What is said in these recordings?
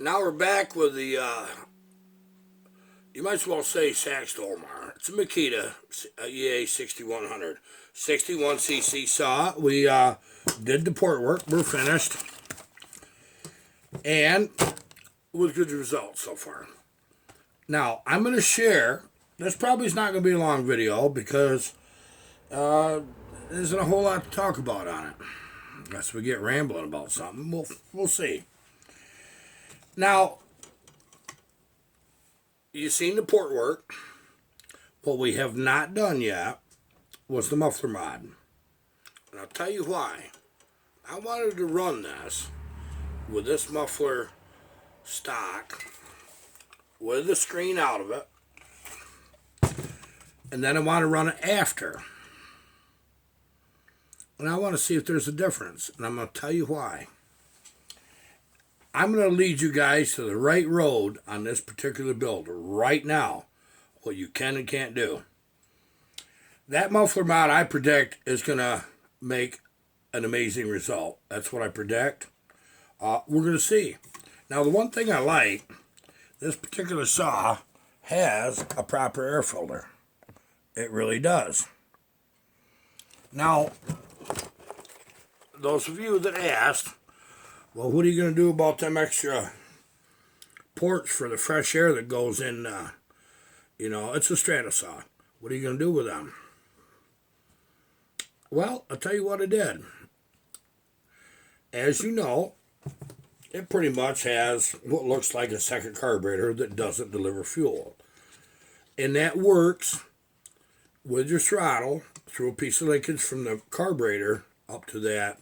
Now we're back with the, you might as well say Saxdolmar. It's a Makita EA 6100. 61cc saw. We did the port work. We're finished. And with good results so far. Now, I'm going to share. This probably is not going to be a long video because there isn't a whole lot to talk about on it. Unless we get rambling about something. We'll see. Now, you've seen the port work. What we have not done yet was the muffler mod. And I'll tell you why. I wanted to run this with this muffler stock with the screen out of it. And then I want to run it after. And I want to see if there's a difference. And I'm going to tell you why. I'm going to lead you guys to the right road on this particular build right now. What you can and can't do. That muffler mod I predict is going to make an amazing result. That's what I predict. We're going to see. Now the one thing I like, this particular saw has a proper air filter. It really does. Now, those of you that asked, well, what are you going to do about them extra ports for the fresh air that goes in? It's a strata saw. What are you going to do with them? Well, I'll tell you what I did. As you know, it pretty much has what looks like a second carburetor that doesn't deliver fuel. And that works with your throttle through a piece of linkage from the carburetor up to that.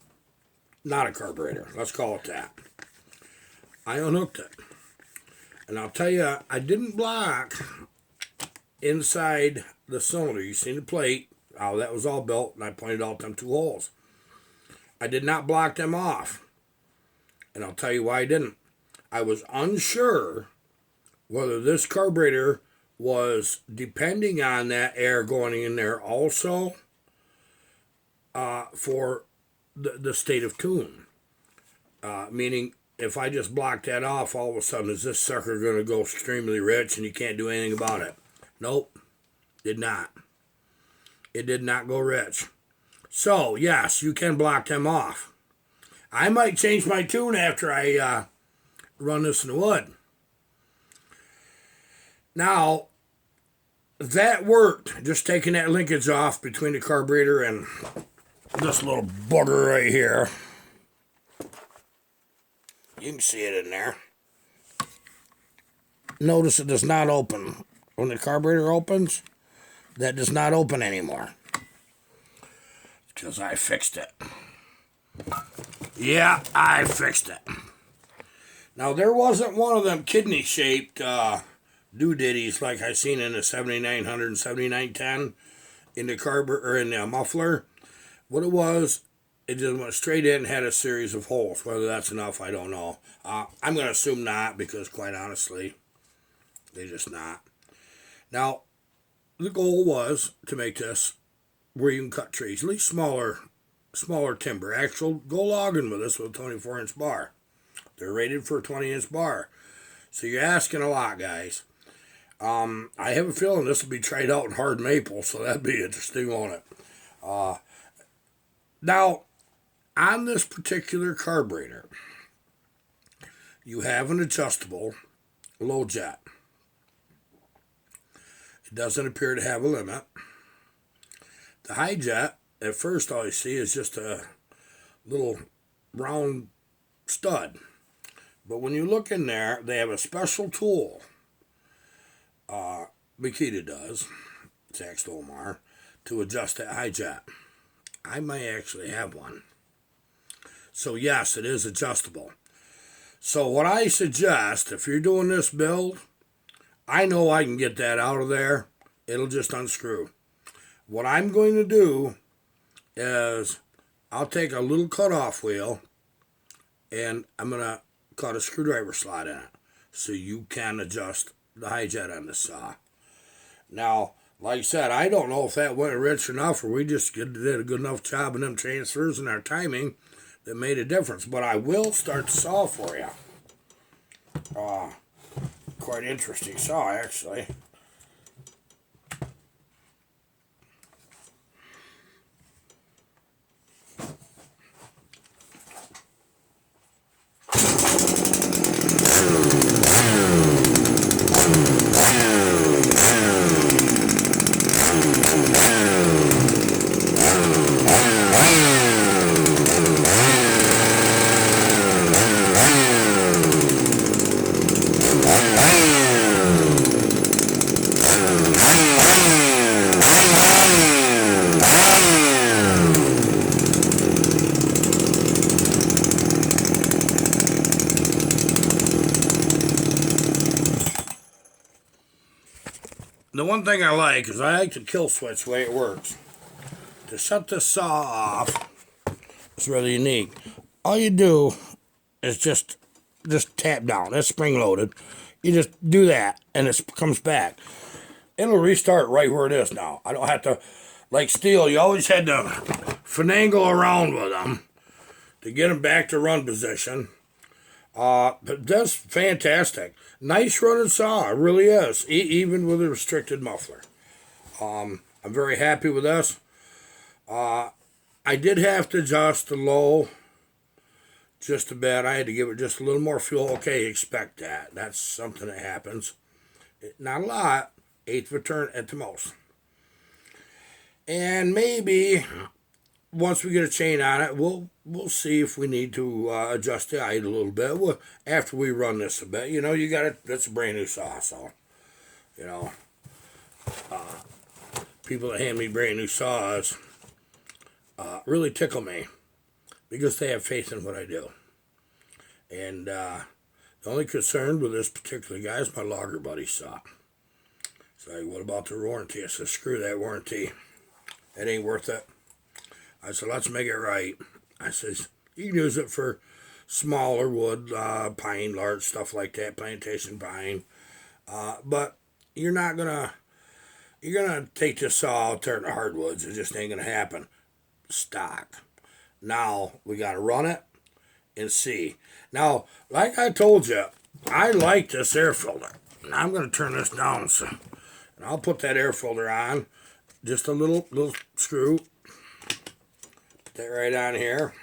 Not a carburetor, let's call it that. I unhooked it. And I'll tell you, I didn't block inside the cylinder. You seen the plate, how that was all built, and I pointed out them two holes. I did not block them off. And I'll tell you why I didn't. I was unsure whether this carburetor was depending on that air going in there also for the state of tune. Meaning, if I just block that off, all of a sudden, is this sucker going to go extremely rich and you can't do anything about it? Nope. Did not. It did not go rich. So, yes, you can block them off. I might change my tune after I run this in the wood. Now, that worked. Just taking that linkage off between the carburetor and this little bugger right here. You can see it in there. Notice it does not open. When the carburetor opens, that does not open anymore. Because I fixed it. Yeah, I fixed it. Now, there wasn't one of them kidney-shaped doodaddies like I seen in the 7900 and 7910 in the carburetor or in the muffler. What it was, it just went straight in and had a series of holes. Whether that's enough, I don't know. I'm going to assume not, because quite honestly, they just not. Now, the goal was to make this where you can cut trees, at least smaller timber. Go logging with this with a 24-inch bar. They're rated for a 20-inch bar. So you're asking a lot, guys. I have a feeling this will be tried out in hard maple, so that'd be interesting, won't it? Now, on this particular carburetor, you have an adjustable low jet. It doesn't appear to have a limit. The high jet, at first all you see is just a little round stud. But when you look in there, they have a special tool. Makita does, Saxdolmar, to adjust that high jet. I might actually have one. So yes, it is adjustable. So what I suggest, if you're doing this build, I know I can get that out of there. It'll just unscrew. What I'm going to do is I'll take a little cutoff wheel and I'm going to cut a screwdriver slot in it so you can adjust the high jet on the saw. Now, like I said, I don't know if that went rich enough or we just did a good enough job in them transfers and our timing that made a difference. But I will start the saw for you. Quite interesting saw, actually. The one thing I like is I like the kill switch the way it works. To shut this saw off, it's really unique. All you do is just tap down. It's spring loaded. You just do that and it comes back. It'll restart right where it is now. I don't have to, like steel, you always had to finagle around with them to get them back to run position. But that's fantastic. Nice running saw, it really is, even with a restricted muffler. I'm very happy with this. I did have to adjust the low just a bit. I had to give it just a little more fuel. Okay, expect that. That's something that happens. Not a lot, 1/8 of a turn at the most. And maybe once we get a chain on it, we'll see if we need to adjust the height a little bit after we run this a bit. You know, you got it. That's a brand new saw, so you know, people that hand me brand new saws really tickle me because they have faith in what I do. And the only concern with this particular guy is my logger buddy saw. It's like, what about the warranty? I said, screw that warranty. It ain't worth it. I said, let's make it right. I says, you can use it for smaller wood, pine, large stuff like that, plantation pine. But you're gonna take this saw out there in the hardwoods. It just ain't gonna happen. Stock. Now we gotta run it and see. Now, like I told you, I like this air filter. And I'm gonna turn this down, and I'll put that air filter on. Just a little screw. Put that right on here.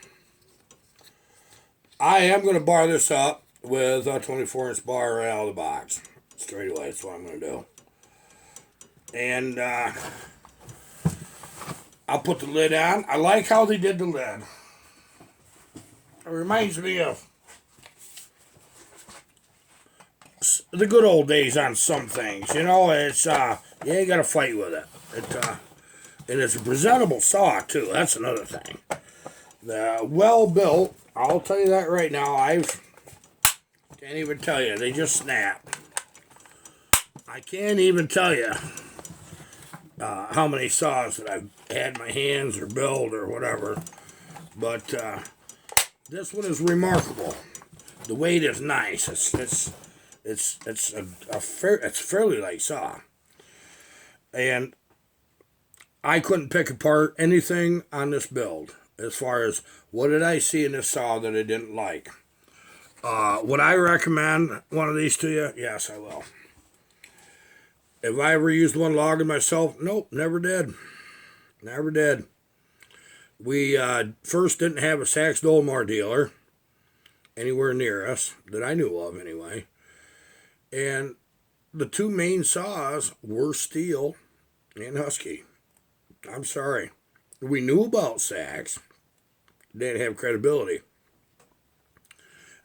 I am going to bar this up with a 24-inch bar right out of the box. Straight away, that's what I'm going to do. And I'll put the lid on. I like how they did the lid. It reminds me of the good old days on some things. You know, it's you ain't got to fight with it. And it's a presentable saw, too. That's another thing. Well built. I'll tell you that right now. Can't even tell you. They just snap. I can't even tell you how many saws that I've had in my hands or built or whatever. But this one is remarkable. The weight is nice. It's fairly light saw. And I couldn't pick apart anything on this build as far as what did I see in this saw that I didn't like. Would I recommend one of these to you? Yes, I will. Have I ever used one logging myself? Nope, never did. Never did. We first didn't have a Saks Dolmar dealer anywhere near us that I knew of anyway. And the two main saws were steel and Husky. I'm sorry. We knew about Saks. Didn't have credibility.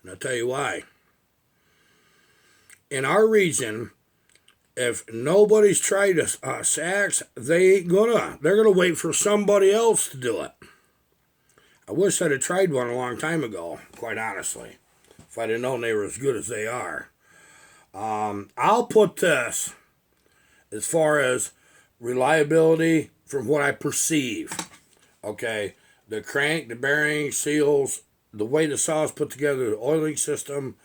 And I'll tell you why. In our region, if nobody's tried a Saks, they ain't gonna. They're gonna wait for somebody else to do it. I wish I'd have tried one a long time ago, quite honestly. If I'd have known they were as good as they are. I'll put this as far as reliability from what I perceive. Okay, the crank, the bearing, seals, the way the saw is put together, the oiling system,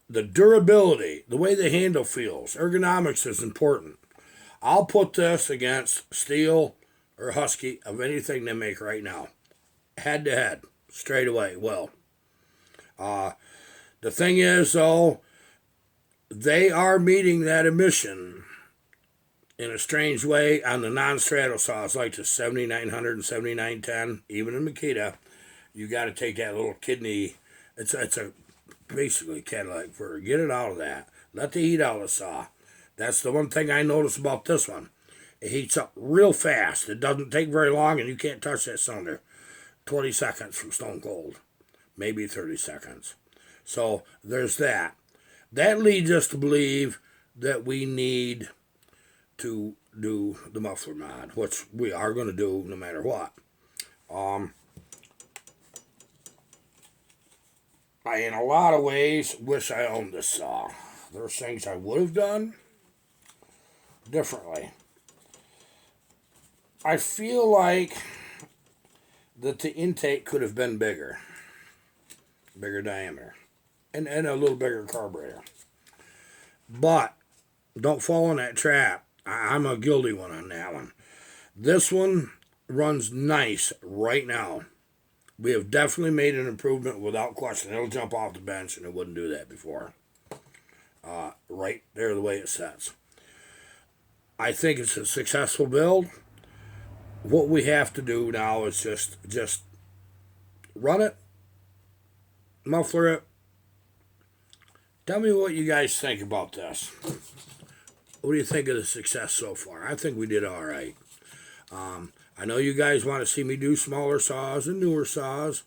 the durability, the way the handle feels, ergonomics is important. I'll put this against steel or Husky of anything they make right now. Head to head, straight away. Well, the thing is, though, they are meeting that emission in a strange way on the non-straddle saws like the 7900 and 7910, even in Makita. You got to take that little kidney. It's a basically Cadillac fur. Get it out of that. Let the heat out of the saw. That's the one thing I noticed about this one. It heats up real fast. It doesn't take very long, and you can't touch that cylinder. 20 seconds from stone cold. Maybe 30 seconds. So there's that. That leads us to believe that we need to do the muffler mod, which we are going to do no matter what. I, in a lot of ways, wish I owned this saw. There's things I would have done differently. I feel like that the intake could have been bigger diameter, and a little bigger carburetor. But don't fall in that trap. I'm a guilty one on that one. This one runs nice right now. We have definitely made an improvement without question. It'll jump off the bench, and it wouldn't do that before. Right there, the way it sets. I think it's a successful build. What we have to do now is just run it, muffler it. Tell me what you guys think about this. What do you think of the success so far? I think we did all right. I know you guys want to see me do smaller saws and newer saws.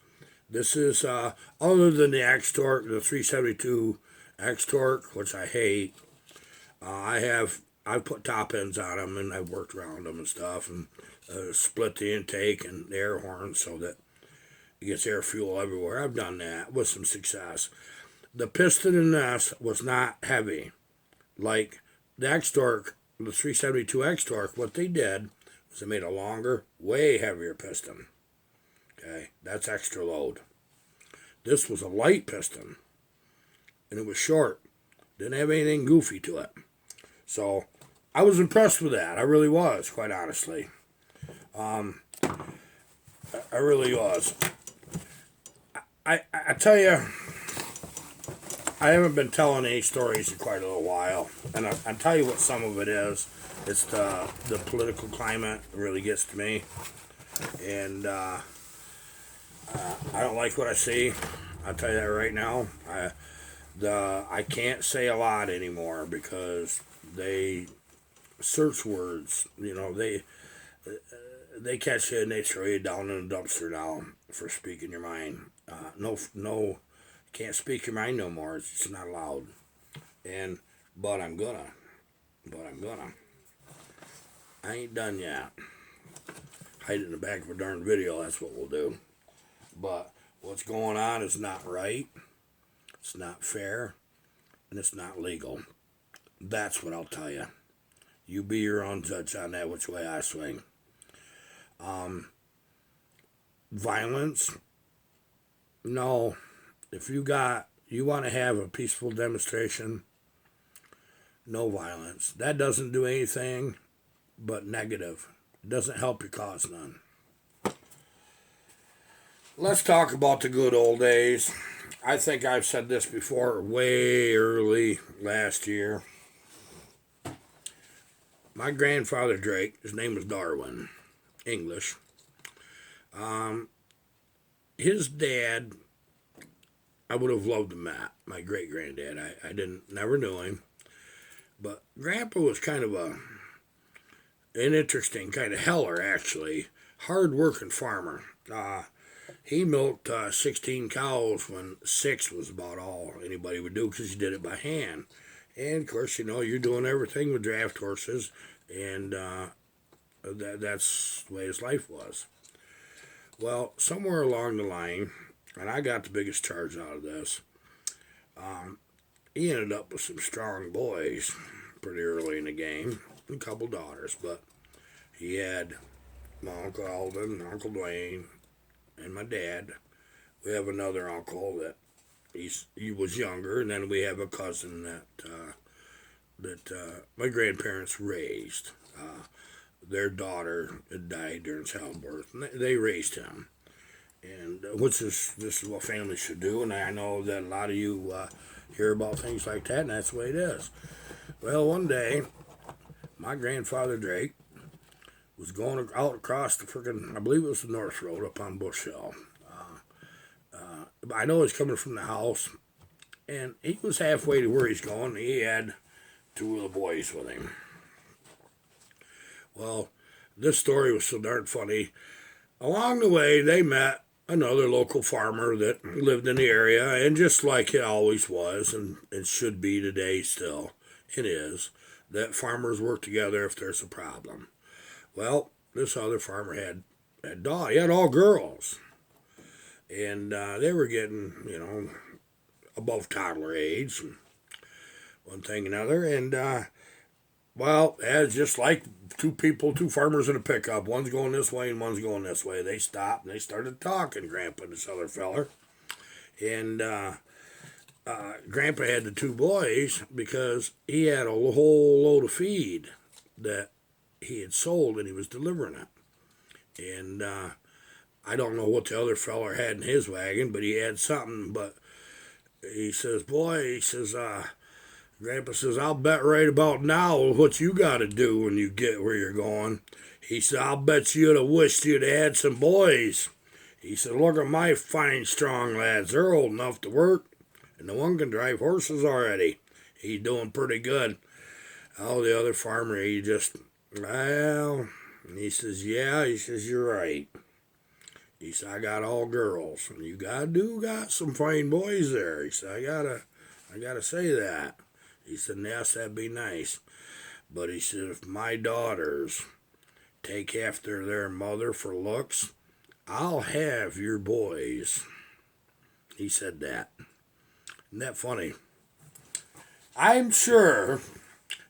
This is, other than the X-Torque, the 372 X-Torque, which I hate. I've put top ends on them, and I've worked around them and stuff, and split the intake and the air horn so that it gets air fuel everywhere. I've done that with some success. The piston in this was not heavy. Like the X-Torque, the 372 X-Torque, what they did was they made a longer, way heavier piston. Okay, that's extra load. This was a light piston, and it was short. Didn't have anything goofy to it. So I was impressed with that. I really was, quite honestly. I really was. I tell you, I haven't been telling any stories in quite a little while, and I'll tell you what some of it is. It's the political climate really gets to me, and I don't like what I see. I'll tell you that right now. I can't say a lot anymore because they search words. You know, they catch you and they throw you down in a dumpster now for speaking your mind. No, can't speak your mind no more. It's just not allowed. But I'm gonna. I ain't done yet. Hide it in the back of a darn video. That's what we'll do. But what's going on is not right. It's not fair, and it's not legal. That's what I'll tell you. You be your own judge on that, which way I swing. Violence? No. If you want to have a peaceful demonstration, no violence. That doesn't do anything but negative. It doesn't help your cause none. Let's talk about the good old days. I think I've said this before way early last year. My grandfather Drake, his name was Darwin, English. His dad, I would have loved to met, my great-granddad. I never knew him. But Grandpa was kind of an interesting kind of heller, actually. Hard-working farmer. He milked 16 cows when 6 was about all anybody would do because he did it by hand. And, of course, you know, you're doing everything with draft horses, and that's the way his life was. Well, somewhere along the line, and I got the biggest charge out of this, he ended up with some strong boys pretty early in the game, and a couple daughters, but he had my Uncle Alden, Uncle Dwayne, and my dad. We have another uncle that he was younger, and then we have a cousin that my grandparents raised. Their daughter had died during childbirth, and they raised him. and this is what families should do. And I know that a lot of you hear about things like that, and that's the way it is. Well, one day, my grandfather Drake was going out across the freaking, I believe it was the North Road up on Bush Hill. I know he's coming from the house, and he was halfway to where he's going. He had two of the boys with him. Well, this story was so darn funny. Along the way, they met another local farmer that lived in the area, and just like it always was, and it should be today still, it is, that farmers work together if there's a problem. Well, this other farmer had he had all girls, and they were getting, above toddler age, and one thing and another, and well, as just like two farmers in a pickup, one's going this way and one's going this way. They stopped and they started talking, Grandpa and this other feller. And Grandpa had the two boys because he had a whole load of feed that he had sold and he was delivering it. And I don't know what the other feller had in his wagon, but he had something. But he says, Grandpa says, I'll bet right about now what you got to do when you get where you're going. He said, I'll bet you'd have wished you'd had some boys. He said, look at my fine, strong lads. They're old enough to work, and the one can drive horses already. He's doing pretty good. Oh, the other farmer, he just, well, he says, yeah, he says, you're right. He said, I got all girls, and you got some fine boys there. He said, I gotta say that. He said, yes, that'd be nice. But he said, if my daughters take after their mother for looks, I'll have your boys. He said that. Isn't that funny? I'm sure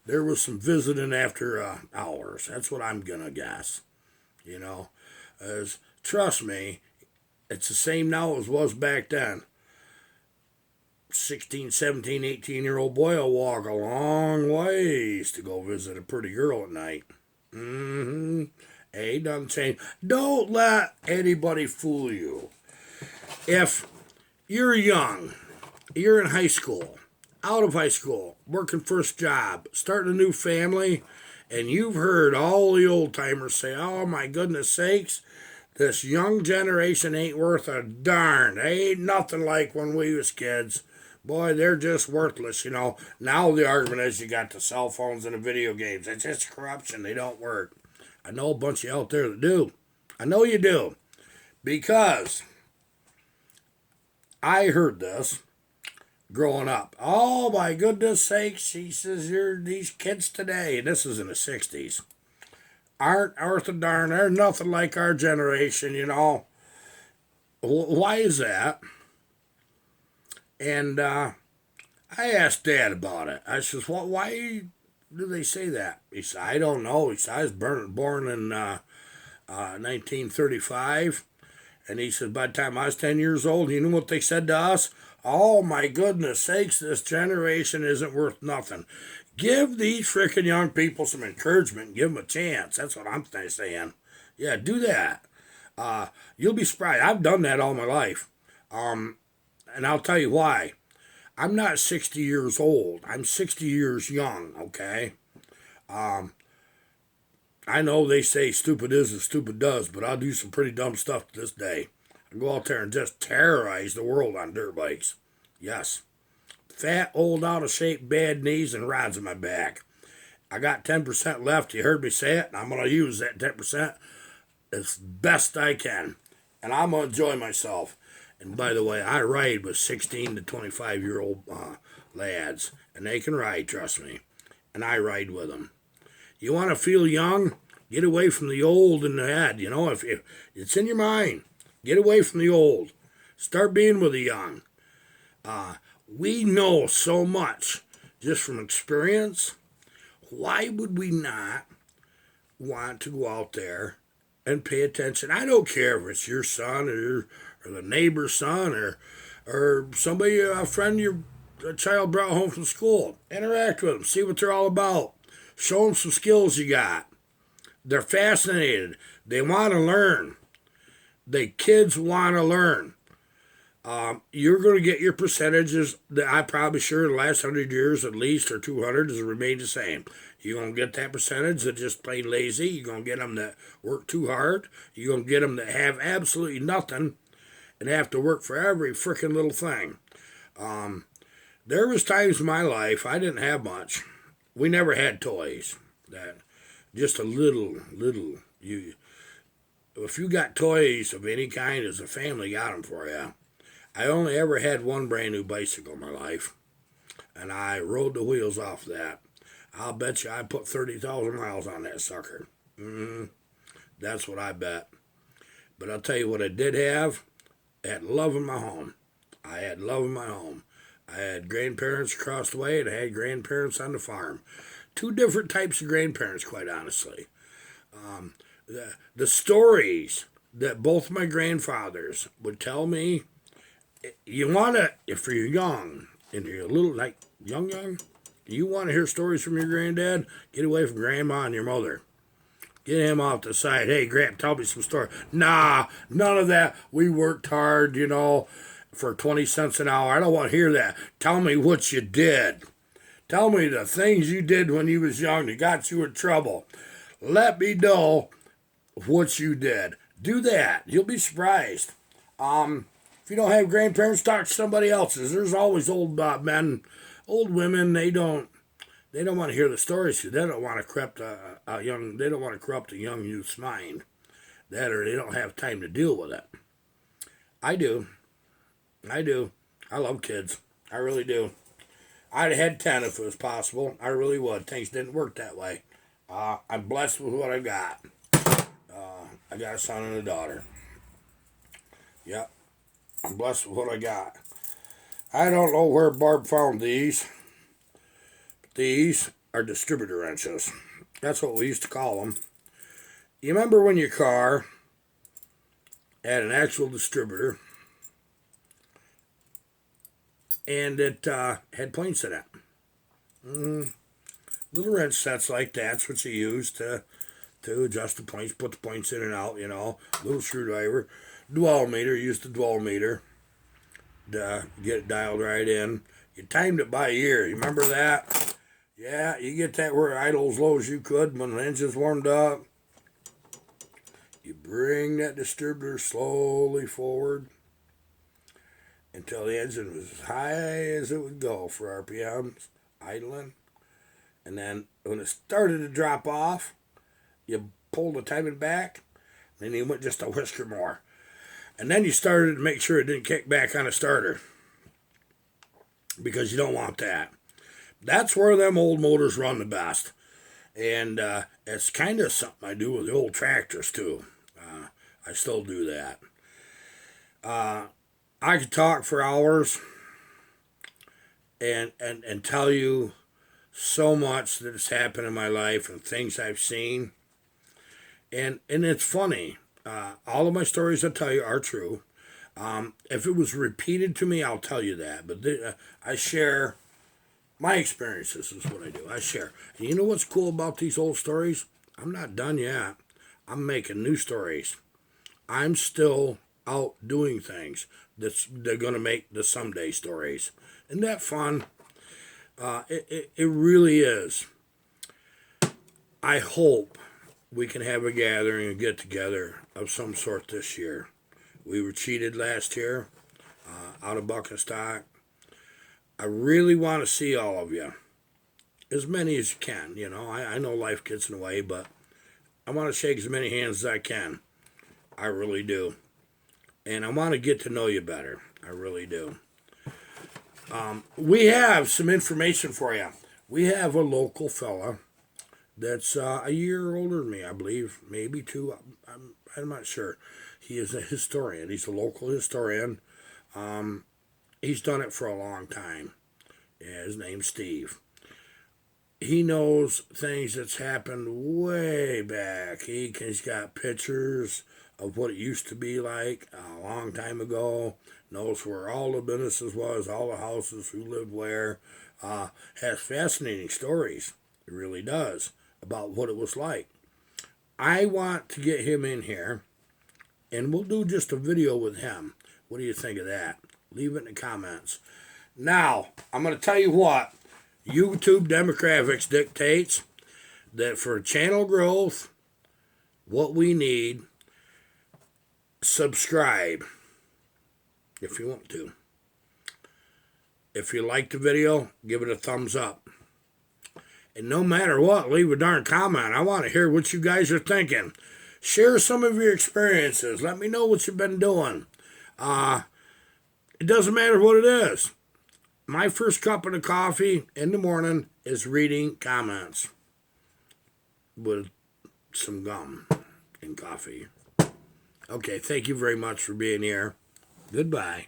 there was some visiting after hours. That's what I'm going to guess. As trust me, it's the same now as was back then. 16, 17, 18-year-old boy will walk a long ways to go visit a pretty girl at night. Hey, doesn't change. Don't let anybody fool you. If you're young, you're in high school, out of high school, working first job, starting a new family, and you've heard all the old-timers say, oh, my goodness sakes, this young generation ain't worth a darn. They ain't nothing like when we was kids. Boy, they're just worthless, Now the argument is you got the cell phones and the video games. It's just corruption. They don't work. I know a bunch of you out there that do. I know you do. Because I heard this growing up. Oh, my goodness sakes, she says, these kids today, and this is in the 60s, aren't worth a darn. They're nothing like our generation, Why is that? And I asked Dad about it. I says, why do they say that? He said, I don't know. He said, I was born in 1935. And he said, by the time I was 10 years old, you know what they said to us? Oh, my goodness sakes, this generation isn't worth nothing. Give these freaking young people some encouragement and give them a chance. That's what I'm saying. Yeah, do that. You'll be surprised. I've done that all my life. And I'll tell you why. I'm not 60 years old. I'm 60 years young, okay? I know they say stupid is as stupid does, but I'll do some pretty dumb stuff to this day. I go out there and just terrorize the world on dirt bikes. Yes. Fat, old, out of shape, bad knees, and rods in my back. I got 10% left. You heard me say it, and I'm going to use that 10% as best I can. And I'm going to enjoy myself. And by the way, I ride with 16 to 25-year-old lads, and they can ride, trust me. And I ride with them. You want to feel young? Get away from the old in the head. If it's in your mind, get away from the old. Start being with the young. We know so much just from experience. Why would we not want to go out there and pay attention? I don't care if it's your son or the neighbor's son or somebody, a friend your child brought home from school. Interact with them. See what they're all about. Show them some skills you got. They're fascinated. They want to learn. The kids want to learn. You're going to get your percentages that I probably sure the last 100 years at least, or 200, has remained the same. You're going to get that percentage that just plain lazy. You're going to get them that work too hard. You're going to get them that have absolutely nothing and have to work for every freaking little thing. There was times in my life I didn't have much. We never had toys. That just a little. If you got toys of any kind, as a family got them for you. I only ever had one brand new bicycle in my life, and I rode the wheels off that. I'll bet you I put 30,000 miles on that sucker. That's what I bet. But I'll tell you what I did have. I had love in my home. I had grandparents across the way, and I had grandparents on the farm. Two different types of grandparents, quite honestly. The stories that both my grandfathers would tell me, you want to, if you're young, and you're a little, like, young, you want to hear stories from your granddad, get away from grandma and your mother. Get him off the side. Hey, Grandpa, tell me some story. Nah, none of that. We worked hard, for 20 cents an hour. I don't want to hear that. Tell me what you did. Tell me the things you did when you was young that got you in trouble. Let me know what you did. Do that. You'll be surprised. If you don't have grandparents, talk to somebody else's. There's always old men, old women. They don't want to hear the stories. They don't want to corrupt They don't want to corrupt a young youth's mind. That, or they don't have time to deal with it. I do. I love kids. I really do. I'd have had 10 if it was possible. I really would. Things didn't work that way. I'm blessed with what I got. I got a son and a daughter. Yep. I'm blessed with what I got. I don't know where Barb found these. But these are distributor wrenches. That's what we used to call them. You remember when your car had an actual distributor and it had points in it? Little wrench sets like that's what you use to adjust the points, put the points in and out, little screwdriver. Dwell meter, use the dwell meter to get it dialed right in. You timed it by ear. You remember that? Yeah, you get that where it idle as low as you could when the engine's warmed up. You bring that distributor slowly forward until the engine was as high as it would go for RPMs, idling. And then when it started to drop off, you pulled the timing back, and then you went just a whisker more. And then you started to make sure it didn't kick back on a starter, because you don't want that. That's where them old motors run the best. And it's kind of something I do with the old tractors, too. I still do that. I could talk for hours and tell you so much that has happened in my life and things I've seen. And it's funny. All of my stories I tell you are true. If it was repeated to me, I'll tell you that. But I share my experiences is what I do. I share. And you know what's cool about these old stories? I'm not done yet. I'm making new stories. I'm still out doing things they're going to make the someday stories. Isn't that fun? It really is. I hope we can have a gathering and get together of some sort this year. We were cheated last year, out of bucket stock. I really want to see all of you, as many as you can. I know life gets in the way, but I want to shake as many hands as I can. I really do. And I want to get to know you better. I really do. We have some information for you. We have a local fella that's a year older than me, I believe, maybe two. I'm not sure. He is a historian. He's a local historian. He's done it for a long time. Yeah, his name's Steve. He knows things that's happened way back. He's got pictures of what it used to be like a long time ago. Knows where all the businesses was, all the houses, who lived where. Has fascinating stories. It really does, about what it was like. I want to get him in here and we'll do just a video with him. What do you think of that? Leave it in the comments. Now, I'm going to tell you what. YouTube demographics dictates that for channel growth, what we need, subscribe if you want to. If you like the video, give it a thumbs up. And no matter what, leave a darn comment. I want to hear what you guys are thinking. Share some of your experiences. Let me know what you've been doing. It doesn't matter what it is. My first cup of coffee in the morning is reading comments with some gum and coffee. Okay, thank you very much for being here. Goodbye.